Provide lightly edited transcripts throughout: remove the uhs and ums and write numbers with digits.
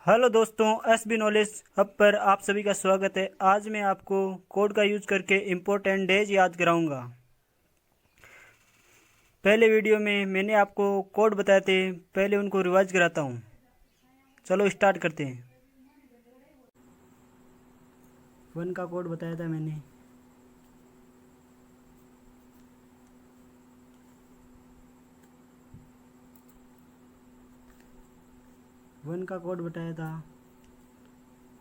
Hello दोस्तों, SB knowledge hub पर आप सभी का स्वागत है। आज मैं आपको कोड का यूज करके इम्पोर्टेंट डेज याद कराऊंगा। पहले वीडियो में मैंने आपको कोड बताए थे, पहले उनको रिवाइज कराता हूँ। चलो स्टार्ट करते हैं। 1 का कोड बताया था मैंने। वन का कोड बताया था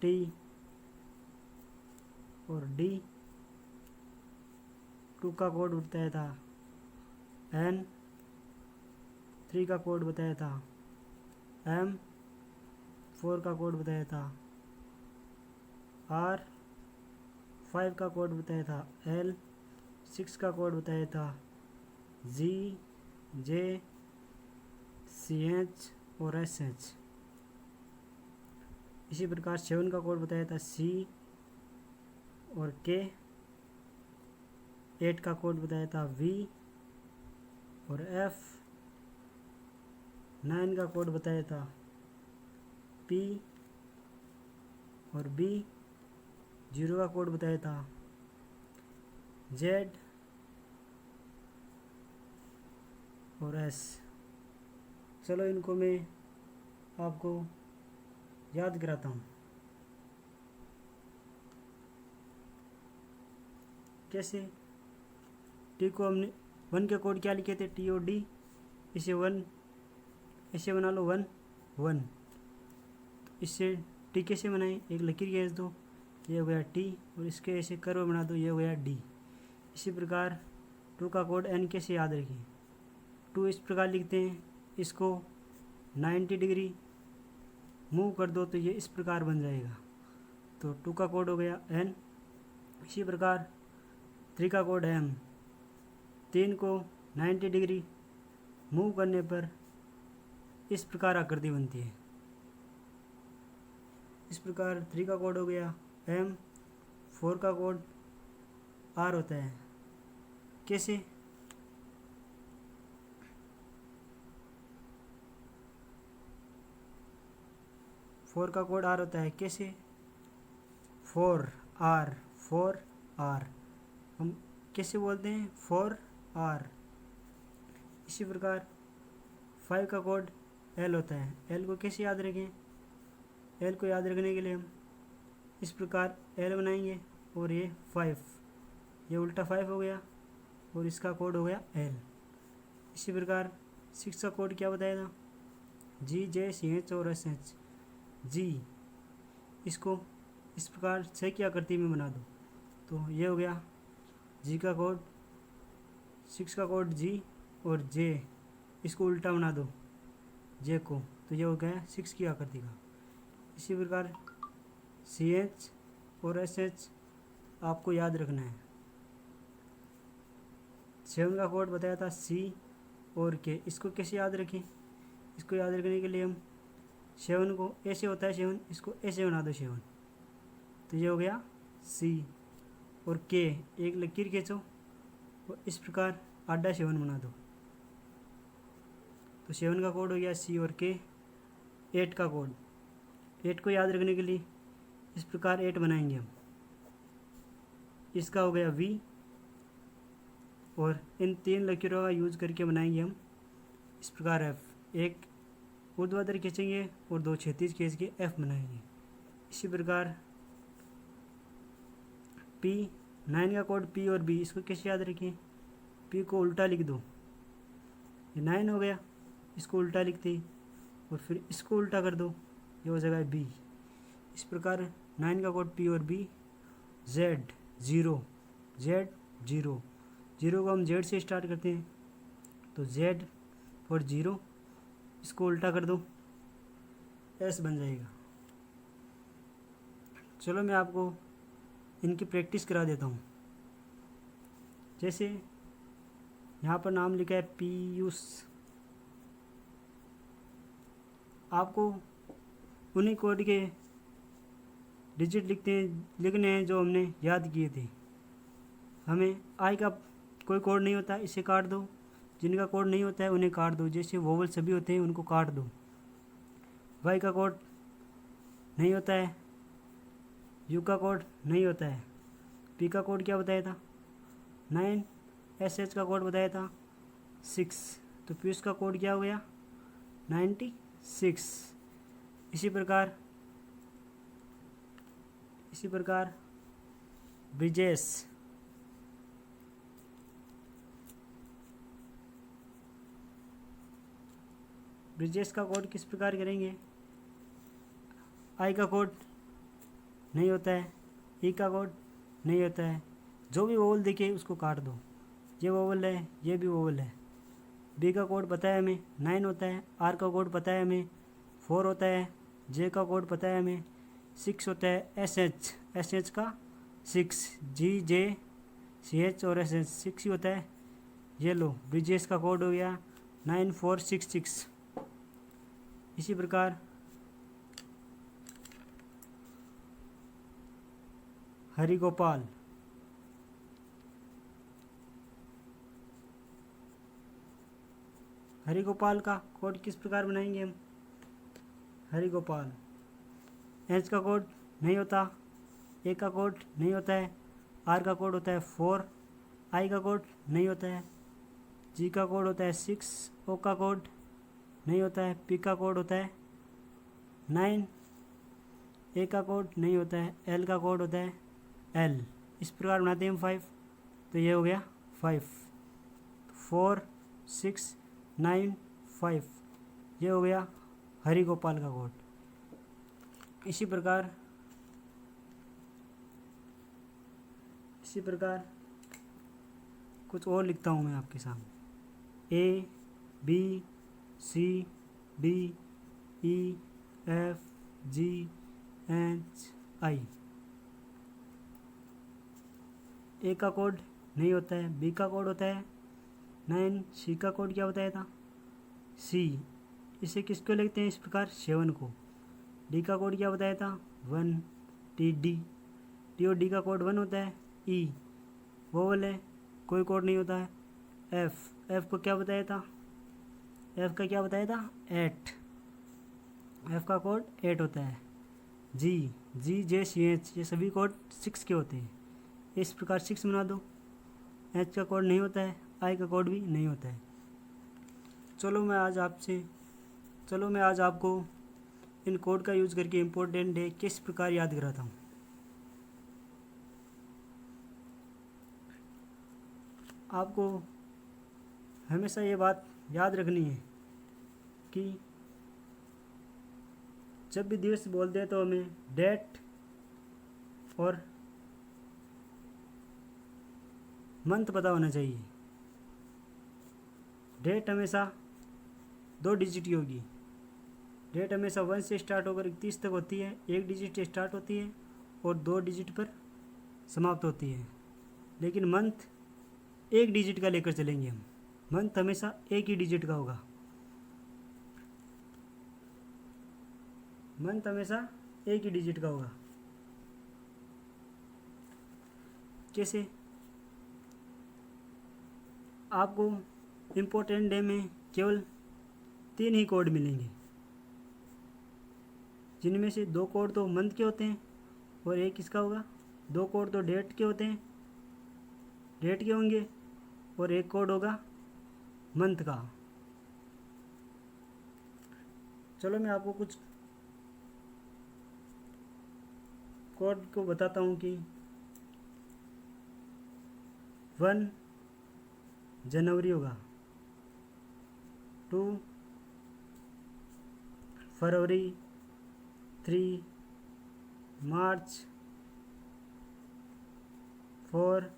टी और डी। 2 का कोड बताया था एन। 3 का कोड बताया था एम। 4 का कोड बताया था आर। 5 का कोड बताया था एल। 6 का कोड बताया था जी, जे, सी एच और एस एच। इसी प्रकार 7 का कोड बताया था सी और के। 8 का कोड बताया था वी और एफ। 9 का कोड बताया था पी और बी। 0 का कोड बताया था जेड और एस। चलो इनको मैं आपको याद कराता हूँ कैसे। टी को हमने 1 के कोड क्या लिखे थे, टी और डी। इसे 1 ऐसे बना लो, 1 1। इससे टी कैसे बनाएं, एक लकीर खींच दो, ये हो गया टी, और इसके ऐसे कर्व बना दो, ये हो गया डी। इसी प्रकार 2 का कोड एन कैसे याद रखें। 2 इस प्रकार लिखते हैं, इसको 90 डिग्री मूव कर दो तो ये इस प्रकार बन जाएगा। तो 2 का कोड हो गया एन। इसी प्रकार 3 का कोड एम। 3 को 90 डिग्री मूव करने पर इस प्रकार आकृति बनती है। इस प्रकार 3 का कोड हो गया एम। 4 का कोड आर होता है। कैसे, 4 का कोड आर होता है कैसे, 4 आर। 4 आर हम कैसे बोलते हैं, 4 आर। इसी प्रकार 5 का कोड एल होता है। एल को कैसे याद रखें, एल को याद रखने के लिए हम इस प्रकार एल बनाएंगे और ये 5, ये उल्टा 5 हो गया और इसका कोड हो गया एल। इसी प्रकार 6 का कोड क्या बताया था, जी, जे, सी एच और एस एच। जी, इसको इस प्रकार से की आकृति में बना दो तो ये हो गया जी का कोड। 6 का कोड जी और जे, इसको उल्टा बना दो जे को, तो ये हो गया 6 की आकृति का। इसी प्रकार सी एच और एस एच आपको याद रखना है। 7 का कोड बताया था सी और के, इसको कैसे याद रखें। इसको याद रखने के लिए हम 7 को ऐसे होता है 7, इसको ऐसे बना दो 7, तो ये हो गया सी और के, एक लकीर खींचो और इस प्रकार आधा 7 बना दो, तो 7 का कोड हो गया सी और के। 8 का कोड, 8 को याद रखने के लिए इस प्रकार 8 बनाएंगे हम। इसका हो गया वी और इन 3 लकीरों का यूज करके बनाएंगे हम इस प्रकार एफ। एक ऊर्ध्वाधर खींचेंगे और 2 क्षैतिज खींच के एफ बनाएंगे। इसी प्रकार पी। 9 का कोड पी और बी, इसको कैसे याद रखें, पी को उल्टा लिख दो, ये 9 हो गया, इसको उल्टा लिखते और फिर इसको उल्टा कर दो, ये हो जाएगा बी। इस प्रकार 9 का कोड पी और बी। जेड 0, जेड 0, 0 को हम जेड से स्टार्ट करते हैं तो जेड और 0, इसको उल्टा कर दो, एस बन जाएगा। चलो मैं आपको इनकी प्रैक्टिस करा देता हूँ। जैसे यहाँ पर नाम लिखा है पीयूष, आपको उन्हीं कोड के डिजिट लिखने हैं जो हमने याद किए थे। हमें आई का कोई कोड नहीं होता, इसे काट दो। जिनका कोड नहीं होता है उन्हें काट दो, जैसे वोवल सभी होते हैं उनको काट दो। वाई का कोड नहीं होता है, यू का कोड नहीं होता है, पी का कोड क्या बताया था 9, एस एच का कोड बताया था 6, तो पीयूष का कोड क्या हो गया 96। इसी प्रकार ब्रिजेश का कोड किस प्रकार करेंगे, आई का कोड नहीं होता है, ई का कोड नहीं होता है, जो भी वोवल दिखे उसको काट दो, ये वोवल है ये भी वोवल है। बी का कोड पता है हमें 9 होता है, आर का कोड पता है हमें 4 होता है, जे का कोड पता है हमें 6 होता है, एस एच का 6, जी जे सी एच और एस एच 6 ही होता है। ये लो ब्रिजेश का कोड हो गया 9466। इसी प्रकार हरिगोपाल का कोड किस प्रकार बनाएंगे हम, हरिगोपाल एच का कोड नहीं होता, ए का कोड नहीं होता है, आर का कोड होता है 4, आई का कोड नहीं होता है, जी का कोड होता है 6, ओ का कोड नहीं होता है, पी का कोड होता है 9, ए का कोड नहीं होता है, एल का कोड होता है एल। इस प्रकार बनाते हैं हम 5, तो ये हो गया 5, 4 6 9 5, ये हो गया हरिगोपाल का कोड। इसी प्रकार कुछ और लिखता हूँ मैं आपके सामने, A B C D E F G H I. A का कोड नहीं होता है, बी का कोड होता है 9, सी का कोड क्या बताया था सी, इसे किसको लिखते हैं इस प्रकार 7 को, डी का कोड क्या बताया था 1, डी और डी का कोड 1 होता है, ई वोवल है कोई कोड नहीं होता है, एफ को क्या बताया था, एफ का क्या बताया था 8, एफ का कोड 8 होता है, जी जे सी एच ये सभी कोड 6 के होते हैं, इस प्रकार 6 बना दो। एच का कोड नहीं होता है, आई का कोड भी नहीं होता है। चलो मैं आज आपको इन कोड का यूज़ करके इम्पोर्टेंट डे किस प्रकार याद कराता हूँ। आपको हमेशा ये बात याद रखनी है कि जब भी दिवस बोलते हैं तो हमें डेट और मंथ पता होना चाहिए। डेट हमेशा 2 डिजिट की होगी, डेट हमेशा 1 से स्टार्ट होकर 31 तक होती है, 1 डिजिट से स्टार्ट होती है और 2 डिजिट पर समाप्त होती है। लेकिन मंथ 1 डिजिट का लेकर चलेंगे हम, मंथ हमेशा 1 ही डिजिट का होगा, मंथ हमेशा 1 ही डिजिट का होगा। कैसे, आपको इम्पोर्टेंट डे में केवल 3 ही कोड मिलेंगे, जिनमें से 2 कोड तो मंथ के होते हैं और एक किसका होगा, 2 कोड तो डेट के होते हैं, डेट के होंगे, और एक कोड होगा मंथ का। चलो मैं आपको कुछ कोड को बताता हूँ कि 1 जनवरी होगा, 2 फरवरी, 3 मार्च, 4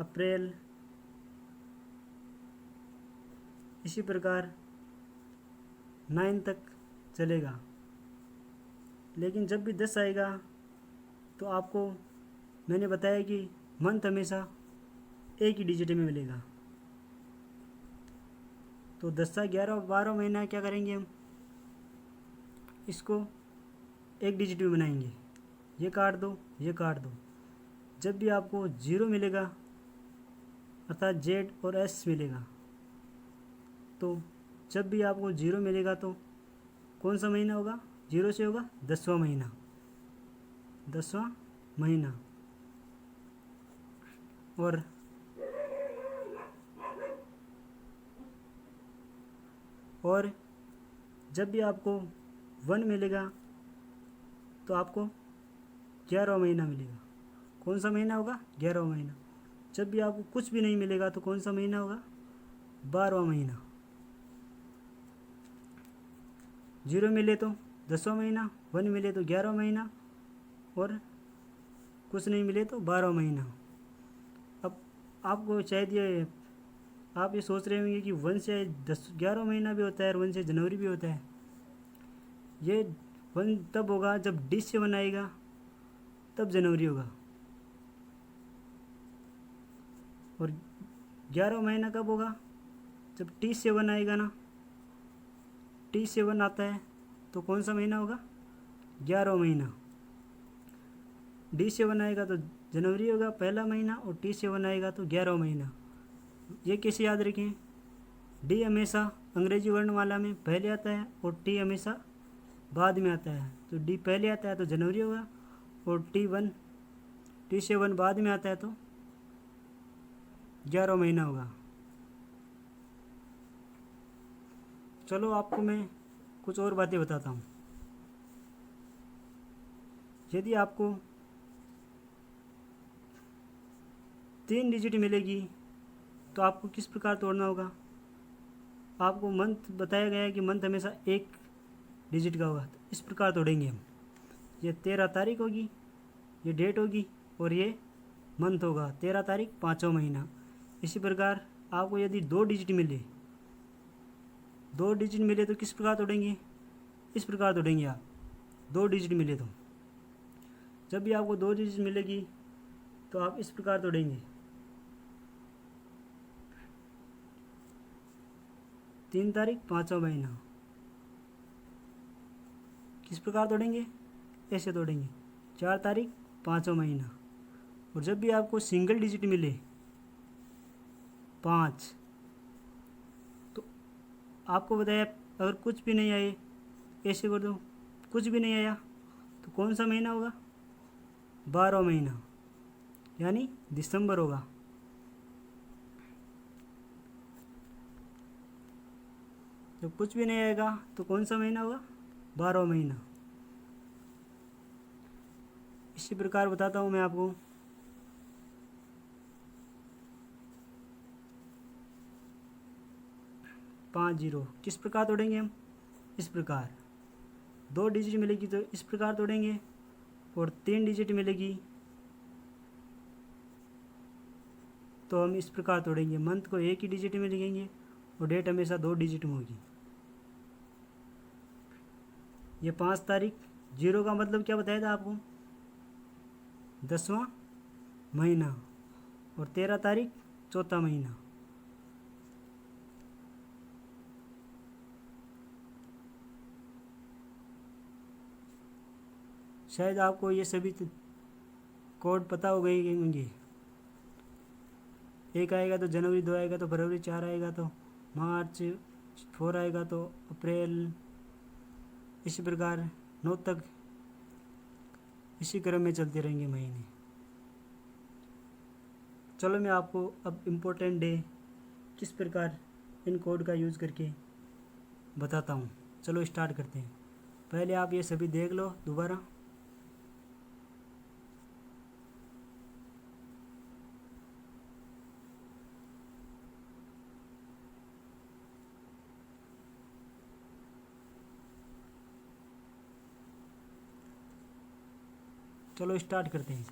अप्रैल। इसी प्रकार 9 तक चलेगा। लेकिन जब भी 10 आएगा तो आपको मैंने बताया कि मंथ हमेशा 1 ही डिजिट में मिलेगा। तो 10, 11 और 12 महीना क्या करेंगे हम, इसको 1 डिजिट में बनाएंगे, ये काट दो ये काट दो। जब भी आपको 0 मिलेगा अर्थात जेड और एस मिलेगा, तो जब भी आपको 0 मिलेगा तो कौन सा महीना होगा, जीरो से होगा 10वां महीना, 10वां महीना। और जब भी आपको 1 मिलेगा तो आपको 11वां महीना मिलेगा। कौन सा महीना होगा? 11वां महीना। जब भी आपको कुछ भी नहीं मिलेगा तो कौन सा महीना होगा? 12वां महीना। 0 मिले तो 10वां महीना, 1 मिले तो 11वां महीना, और कुछ नहीं मिले तो 12वां महीना। अब आपको शायद ये आप ये सोच रहे होंगे कि 1 से 11वां महीना भी होता है और 1 से जनवरी भी होता है। ये 1 तब होगा जब डी से 1 आएगा, तब जनवरी होगा। और 11वां महीना कब होगा? जब टी से 1 आएगा ना, टी से 1 आता है तो कौन सा महीना होगा? 11वां महीना। डी से 1 आएगा तो जनवरी होगा पहला महीना, और टी से 1 आएगा तो 11वां महीना। ये कैसे याद रखें? डी हमेशा अंग्रेजी वर्णमाला में पहले आता है और टी हमेशा बाद में आता है। तो डी पहले आता है तो जनवरी होगा, और टी से 1 बाद में आता है तो 11वां महीना होगा। चलो आपको मैं कुछ और बातें बताता हूँ। यदि आपको 3 डिजिट मिलेगी तो आपको किस प्रकार तोड़ना होगा? आपको मंथ बताया गया है कि मंथ हमेशा 1 डिजिट का होगा, तो इस प्रकार तोड़ेंगे हम। ये 13 तारीख होगी, ये डेट होगी, और ये मंथ होगा 13 तारीख 5वां महीना। इसी प्रकार आपको यदि 2 डिजिट मिले, 2 डिजिट मिले तो किस प्रकार तोड़ेंगे? इस प्रकार तोड़ेंगे आप। 2 डिजिट मिले तो जब भी आपको 2 डिजिट मिलेगी तो आप इस प्रकार तोड़ेंगे। 3 तारीख 5वां महीना। किस प्रकार तोड़ेंगे? ऐसे तोड़ेंगे। 4 तारीख 5वां महीना। और जब भी आपको सिंगल डिजिट मिले 5, तो आपको बताया अगर कुछ भी नहीं आए, ऐसे कर दो, कुछ भी नहीं आया तो कौन सा महीना होगा? 12वां महीना, यानी दिसंबर होगा। जब कुछ भी नहीं आएगा तो कौन सा महीना होगा? 12वां महीना। इसी प्रकार बताता हूँ मैं आपको। 50 किस प्रकार तोड़ेंगे हम? इस प्रकार। 2 डिजिट मिलेगी तो इस प्रकार तोड़ेंगे, और 3 डिजिट मिलेगी तो हम इस प्रकार तोड़ेंगे। मंथ को 1 ही डिजिट में लिखेंगे और डेट हमेशा 2 डिजिट में होगी। ये 5 तारीख, 0 का मतलब क्या बताया था आपको? 10वां महीना, और 13 तारीख 4वां महीना। शायद आपको ये सभी कोड पता हो गए होंगे। 1 आएगा तो जनवरी, 2 आएगा तो फरवरी, 4 आएगा तो मार्च, 4 आएगा तो अप्रैल, इसी प्रकार 9 तक इसी क्रम में चलते रहेंगे महीने। चलो मैं आपको अब इम्पोर्टेंट डे किस प्रकार इन कोड का यूज़ करके बताता हूँ। चलो स्टार्ट करते हैं। पहले आप ये सभी देख लो दोबारा। चलो स्टार्ट करते हैं।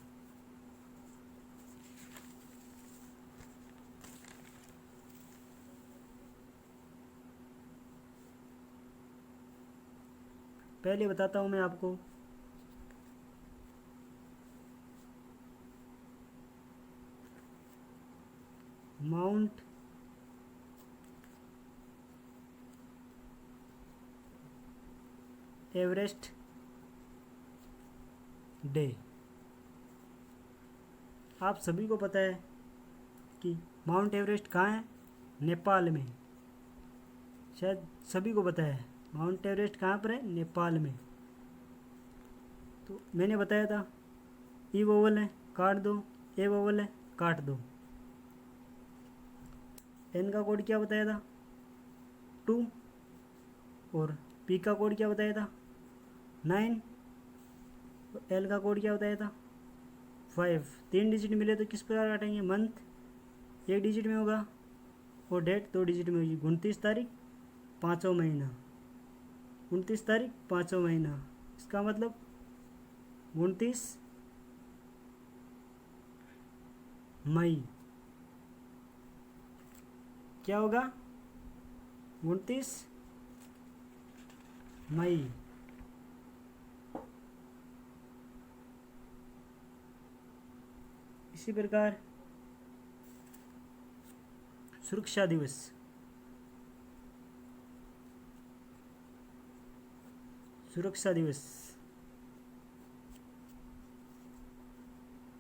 पहले बताता हूँ मैं आपको माउंट एवरेस्ट डे। आप सभी को पता है कि माउंट एवरेस्ट कहाँ है? नेपाल में। शायद सभी को पता है माउंट एवरेस्ट कहाँ पर है? नेपाल में। तो मैंने बताया था ई वोवल है काट दो, ए वोवल है काट दो। एन का कोड क्या बताया था 2, और पी का कोड क्या बताया था 9, और एल का कोड क्या बताया था 5। 3 डिजिट मिले तो किस प्रकार काटेंगे, मंथ 1 डिजिट में होगा और डेट 2 डिजिट में होगी। 29 तारीख 5वां महीना, 29 तारीख 5वां महीना, इसका मतलब 29 मई क्या होगा 29 मई। इसी प्रकार सुरक्षा दिवस, सुरक्षा दिवस,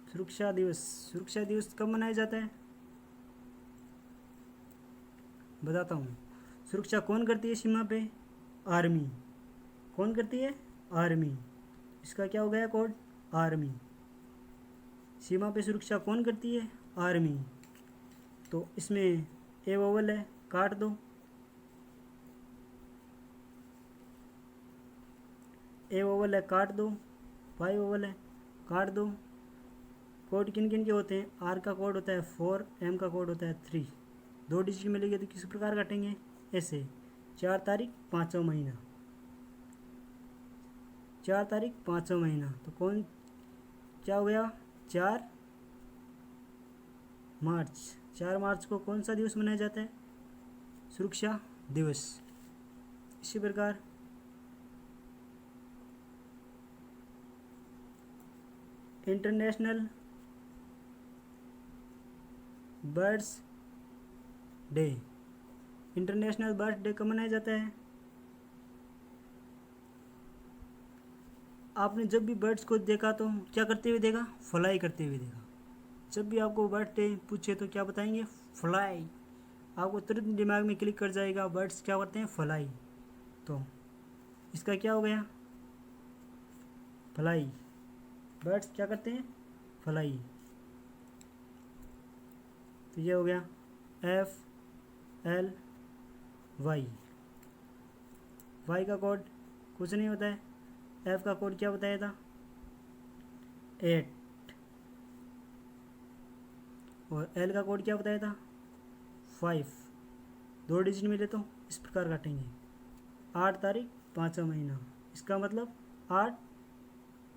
सुरक्षा दिवस, सुरक्षा दिवस कब मनाया जाता है बताता हूँ। सुरक्षा कौन करती है सीमा पे, आर्मी। कौन करती है, आर्मी। इसका क्या हो गया कोड, आर्मी। सीमा पे सुरक्षा कौन करती है, आर्मी। तो इसमें ए वोवल है काट दो, ए वोवल है काट दो, वाई वोवल है काट दो। कोड किन किन के होते हैं, आर का कोड होता है 4, एम का कोड होता है 3। 2 डिजिट मिलेगी तो किस प्रकार काटेंगे, ऐसे। 4 तारीख 5वां महीना, 4 तारीख 5वां महीना, तो कौन क्या हो गया 4 मार्च। 4 मार्च को कौन सा दिवस मनाया जाता है, सुरक्षा दिवस। इसी प्रकार international birds day, international birds day कब मनाया जाता है। आपने जब भी बर्ड्स को देखा तो क्या करते हुए देखा, फ्लाई करते हुए देखा। जब भी आपको बर्ड डे पूछे तो क्या बताएंगे, फ्लाई। आपको तुरंत दिमाग में क्लिक कर जाएगा बर्ड्स क्या करते हैं, फ्लाई। तो इसका क्या हो गया, फ्लाई। बर्ड्स क्या करते हैं, फ्लाई। तो ये हो गया FLY। वाई का कोड कुछ नहीं होता है, एफ का कोड क्या बताया था 8, और एल का कोड क्या बताया था 5। 2 डिजिट मिले तो इस प्रकार काटेंगे। 8 तारीख 5वां महीना, इसका मतलब 8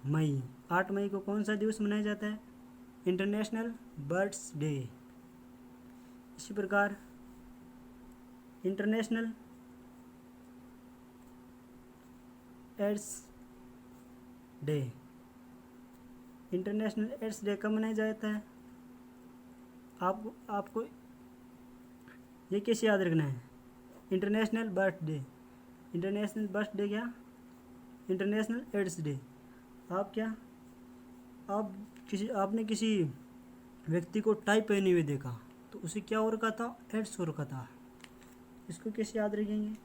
मई। 8 मई को कौन सा दिवस मनाया जाता है, इंटरनेशनल बर्ड्स डे। इसी प्रकार international AIDS day, international AIDS day कब मनाया जाता है, आपको ये कैसे याद रखना है, international birth day. International birth day क्या, इंटरनेशनल एड्स डे। आप क्या, आपने किसी व्यक्ति को टाई पहने हुए देखा तो उसे क्या हो रखा था, एड्स हो रखा था। इसको कैसे याद रखेंगे,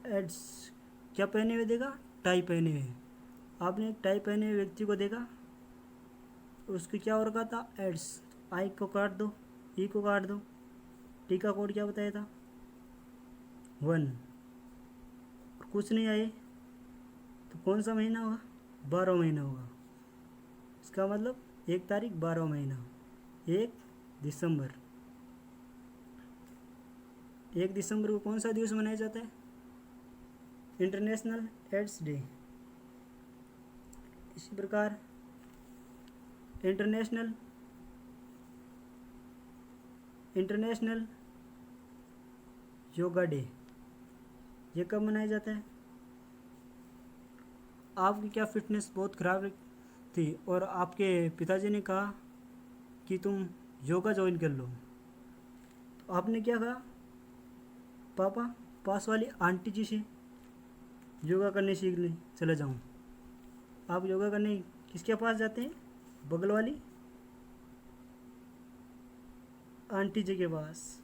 एड्स। क्या पहने हुए देखा, टाई पहने हुए। आपने एक टाई पहने हुए व्यक्ति को देखा, उसको क्या हो रखा था, एड्स। आई को काट दो, ई को काट दो, टी का कोड क्या बताया था 1। कुछ नहीं आए तो कौन सा महीना होगा, 12वां महीना होगा। इसका मतलब 1 तारीख 12वां महीना, 1 दिसंबर। 1 दिसंबर को कौन सा दिवस मनाया जाता है, इंटरनेशनल एड्स डे। इसी प्रकार इंटरनेशनल योगा डे, ये कब मनाया जाता है। आपकी क्या फिटनेस बहुत खराब थी और आपके पिताजी ने कहा कि तुम योगा ज्वाइन कर लो, तो आपने क्या कहा, पापा पास वाली आंटी जी से योगा करने सीखने चले जाऊँ। आप योगा करने किसके पास जाते हैं, बगल वाली आंटी जी के पास।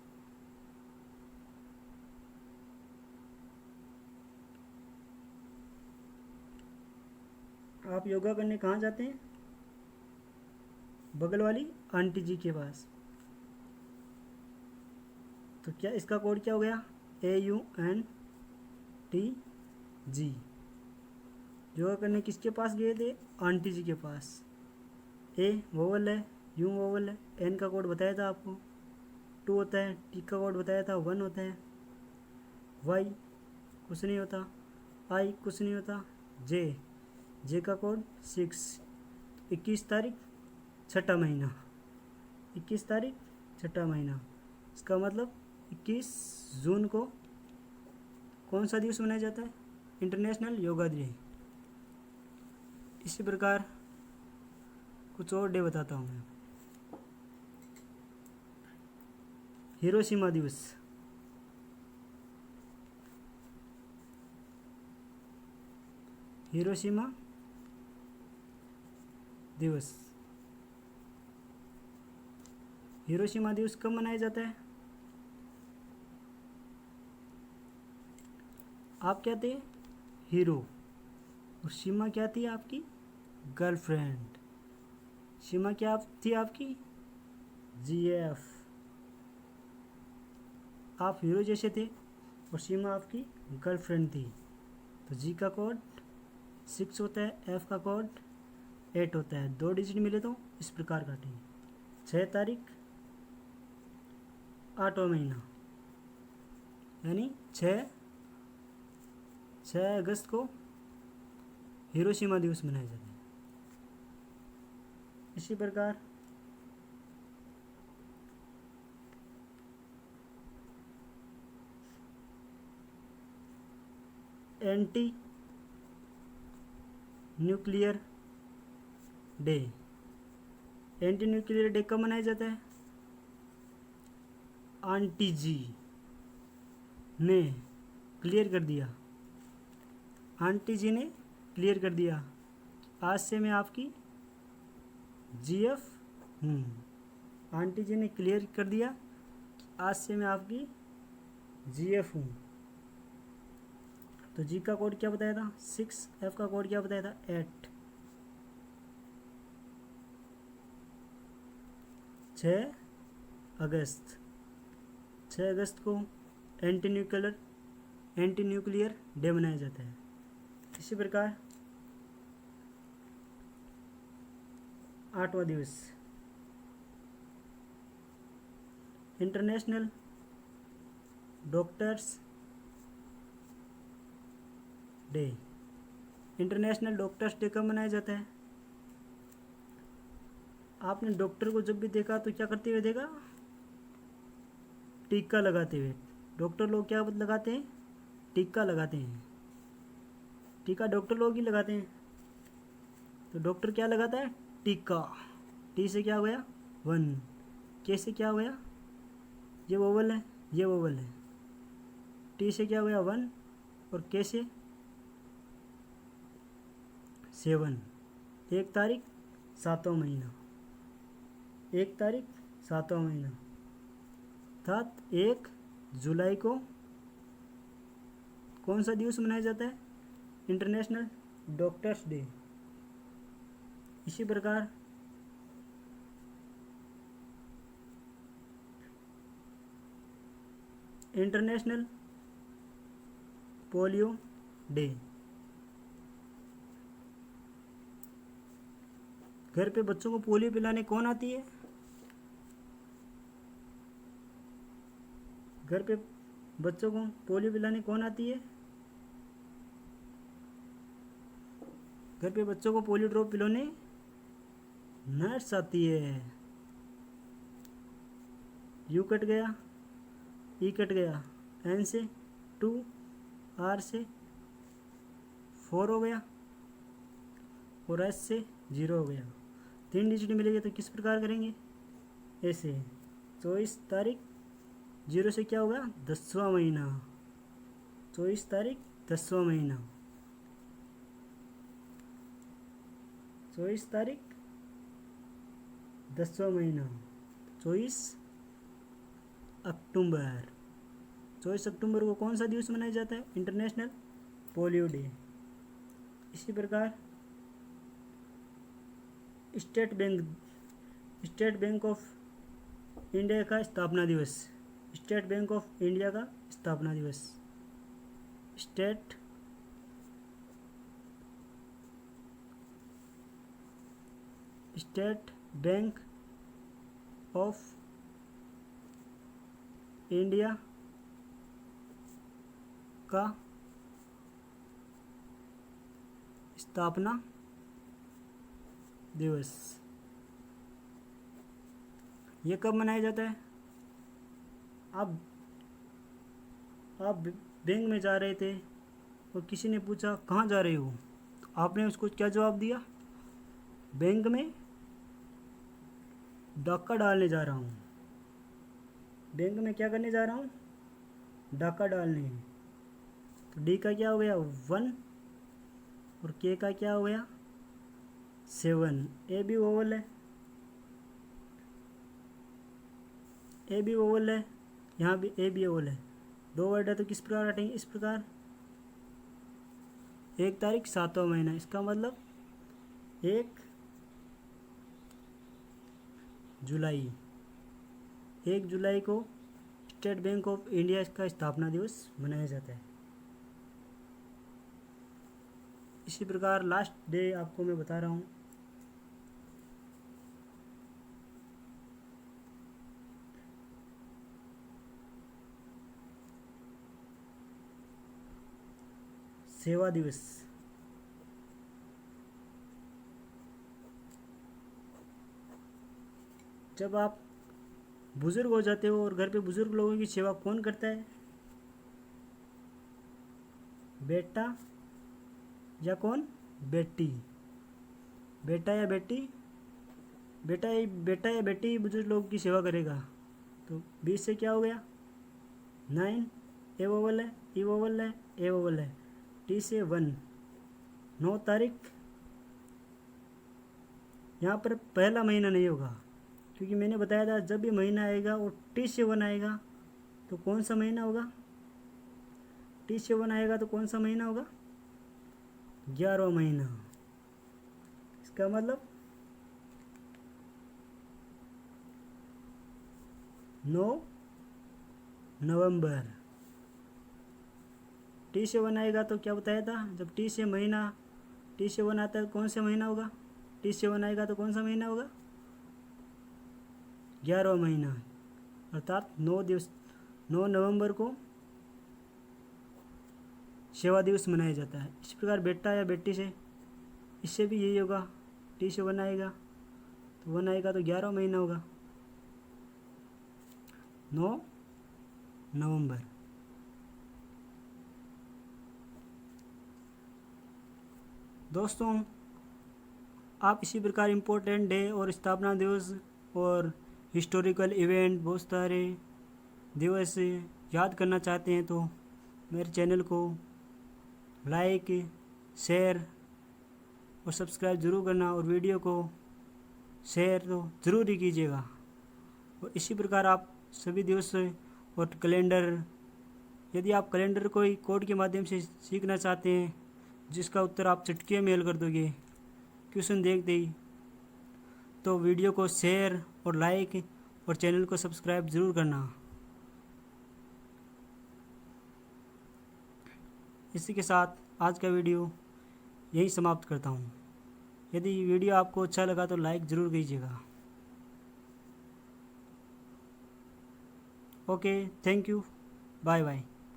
आप योगा करने कहाँ जाते हैं? बगल वाली आंटी जी के पास। तो क्या इसका कोड क्या हो गया? AUNTG। योगा करने किसके पास गए थे? आंटी जी के पास। ए वोवल है, यू वोवल है, एन का कोड बताया था आपको 2 होता है, टी का कोड बताया था 1 होता है, वाई कुछ नहीं होता, आई कुछ नहीं होता, जे का कोड 6। 21 तारीख छठा महीना, 21 तारीख छठा महीना, इसका मतलब 21 जून को कौन सा दिवस मनाया जाता है? International yoga day. इसी प्रकार कुछ और डे बताता हूँ मैं। हिरोशिमा दिवस, हिरोशिमा दिवस। हिरोशिमा दिवस कब मनाया जाता है? आप क्या थे? हीरो। और सीमा क्या थी आपकी? गर्लफ्रेंड। सीमा क्या थी आपकी? GF। आप हीरो जैसे थे और सीमा आपकी गर्लफ्रेंड थी। तो जी का कोड 6 होता है, F का कोड 8 होता है। 2 डिजिट मिले तो इस प्रकार काटेंगे। 6 तारीख 8वां महीना, यानी 6 अगस्त को हिरोशिमा दिवस मनाया जाता है। इसी प्रकार anti nuclear day, anti nuclear day कब मनाया जाता है? आंटी जी ने क्लियर कर दिया, आंटी जी ने क्लियर कर दिया आज से मैं आपकी GF हूँ। आंटी जी ने क्लियर कर दिया आज से मैं आपकी GF हूँ। तो जी का कोड क्या बताया था? 6। F का कोड क्या बताया था? 8। 6 अगस्त, 6 अगस्त को एंटी न्यूक्लियर डे मनाया जाता है। इसी प्रकार 8वां दिवस international doctors day. International doctors day कब मनाया जाता है? आपने डॉक्टर को जब भी देखा तो क्या करते हुए देखा? टीका लगाते हुए। डॉक्टर लोग क्या लगाते हैं? टीका लगाते हैं। टीका डॉक्टर लोग ही लगाते हैं। तो डॉक्टर क्या लगाता है? टीका। टी से क्या हो गया? 1। के से क्या हो गया? ये वोवल है, ये वोवल है। टी से क्या हो गया? 1 और के से 7। 1 तारीख 7वां महीना, 1 तारीख 7वां महीना, अर्थात 1 जुलाई को कौन सा दिवस मनाया जाता है? International doctors day. इसी प्रकार इंटरनेशनल पोलियो डे। घर पे बच्चों को पोलियो पिलाने कौन आती है? घर पे बच्चों को पोलियो पिलाने कौन आती है? घर पे बच्चों को पोलियो ड्रॉप पिलाने नर्स आती है। यू कट गया, ई कट गया, एन से 2, आर से 4 हो गया और एस से 0 हो गया। 3 डिजिट मिलेगी तो किस प्रकार करेंगे? ऐसे 24 तारीख 0 से क्या होगा? 10वां महीना, 24 तारीख 10वां महीना, 24 तारीख 10वां महीना, 24 अक्टूबर। 24 अक्टूबर को कौन सा दिवस मनाया जाता है? International polio day. इसी प्रकार स्टेट बैंक ऑफ इंडिया का स्थापना दिवस। स्टेट बैंक ऑफ इंडिया का स्थापना दिवस। स्टेट बैंक ऑफ इंडिया का स्थापना दिवस। ये कब मनाया जाता है? आप बैंक में जा रहे थे और किसी ने पूछा कहाँ जा रहे हो, तो आपने उसको क्या जवाब दिया? बैंक में डाका डालने जा रहा हूँ। बैंक में क्या करने जा रहा हूँ? डाका डालने। तो डी का क्या हो गया? 1 और के का क्या हो गया? 7। ए भी वोवल है, ए भी वोवल है, यहाँ भी ए भी वोवल है। 2 वर्ड है तो किस प्रकार हटेंगे? इस प्रकार। 1 तारीख 7वां महीना, इसका मतलब 1 जुलाई। 1 जुलाई को स्टेट बैंक ऑफ इंडिया का स्थापना दिवस मनाया जाता है। इसी प्रकार लास्ट डे आपको मैं बता रहा हूँ। सेवा दिवस। जब आप बुजुर्ग हो जाते हो और घर पे बुजुर्ग लोगों की सेवा कौन करता है? बेटा या कौन? बेटी। बेटा या बेटी? बेटा या बेटी बुजुर्ग लोगों की सेवा करेगा। तो 20 से क्या हो गया? 9। ए वोवल है, ई वोवल है, ए वोवल है। टी से 1। 9 तारीख। यहाँ पर पहला महीना नहीं होगा, क्योंकि मैंने बताया था जब भी महीना आएगा और टी से 1 आएगा तो कौन सा महीना होगा? टी से 1 आएगा तो कौन सा महीना होगा? 11वां महीना। इसका मतलब 9 नवंबर। टी से 1 आएगा तो क्या बताया था? जब टी से 1 आता है तो कौन सा महीना होगा? टी से 1 आएगा तो कौन सा महीना होगा? 11वां महीना। अर्थात 9 नवंबर को सेवा दिवस मनाया जाता है। इस प्रकार बेटा या बेटी से, इससे भी यही होगा। टी से 1 आएगा तो 1 आएगा तो 11वां महीना होगा, 9 नवंबर। दोस्तों, आप इसी प्रकार इम्पोर्टेंट डे और स्थापना दिवस और हिस्टोरिकल इवेंट बहुत सारे दिवस याद करना चाहते हैं तो मेरे चैनल को लाइक, शेयर और सब्सक्राइब ज़रूर करना, और वीडियो को शेयर तो ज़रूर ही कीजिएगा। और इसी प्रकार आप सभी दिवस और कैलेंडर, यदि आप कैलेंडर को ही कोड के माध्यम से सीखना चाहते हैं जिसका उत्तर आप चुटकी मेल कर दोगे क्वेश्चन देखते ही, तो वीडियो को शेयर और लाइक और चैनल को सब्सक्राइब ज़रूर करना। इसी के साथ आज का वीडियो यहीं समाप्त करता हूँ। यदि वीडियो आपको अच्छा लगा तो लाइक ज़रूर कीजिएगा। Okay, thank you, bye bye.